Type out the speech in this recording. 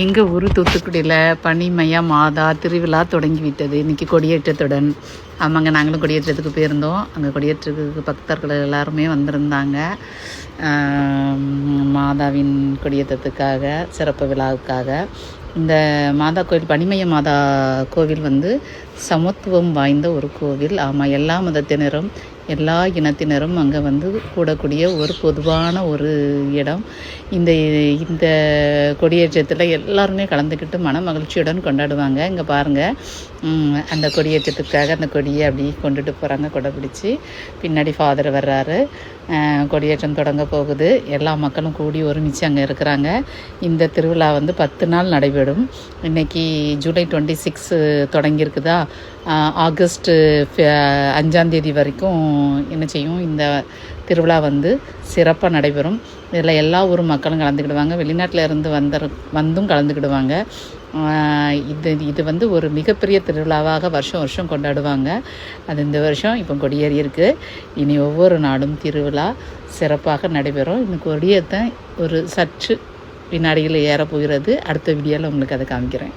எங்கள் ஊர் தூத்துக்குடியில் பனிமய மாதா திருவிழா தொடங்கிவிட்டது. இன்றைக்கி கொடியேற்றத்துடன். ஆமாங்க, நாங்களும் கொடியேற்றத்துக்கு போயிருந்தோம். அங்கே கொடியேற்றத்துக்கு பக்தர்கள் எல்லாருமே வந்திருந்தாங்க. மாதாவின் கொடியேற்றத்துக்காக, சிறப்பு விழாவுக்காக. இந்த மாதா கோவில், பனிமய மாதா கோவில் வந்து சமத்துவம் வாய்ந்த ஒரு கோவில். ஆமாம், எல்லா மதத்தினரும் எல்லா இனத்தினரும் அங்கே வந்து கூடக்கூடிய ஒரு பொதுவான ஒரு இடம். இந்த இந்த கொடியேற்றத்தில் எல்லாருமே கலந்துக்கிட்டு மன மகிழ்ச்சியுடன் கொண்டாடுவாங்க. இங்கே பாருங்கள், அந்த கொடியேற்றத்துக்காக அந்த கொடியை அப்படி கொண்டுட்டு போகிறாங்க, கொடை பிடிச்சி. பின்னாடி ஃபாதர் வர்றாரு. கொடியேற்றம் தொடங்க போகுது. எல்லா மக்களும் கூடி ஒருமிச்சு அங்கே இருக்கிறாங்க. இந்த திருவிழா வந்து 10 நாள் நடைபெறும். இன்றைக்கி ஜூலை 26 தொடங்கியிருக்குதா. ஆகஸ்ட் 5 வரைக்கும் என்ன செய்யும், இந்த திருவிழா வந்து சிறப்பாக நடைபெறும். இதில் எல்லா ஊர் மக்களும் கலந்துக்கிடுவாங்க. வெளிநாட்டில் இருந்து வந்தும் கலந்துக்கிடுவாங்க. இது வந்து ஒரு மிகப்பெரிய திருவிழாவாக வருஷம் வருஷம் கொண்டாடுவாங்க. அது இந்த வருஷம் இப்போ கொடியேறி இருக்குது. இனி ஒவ்வொரு நாடும் திருவிழா சிறப்பாக நடைபெறும். இந்த கொடியேற்ற ஒரு சற்று வினாடிகள் ஏறப்போகிறது. அடுத்த வீடியோவில் உங்களுக்கு அதை காமிக்கிறேன்.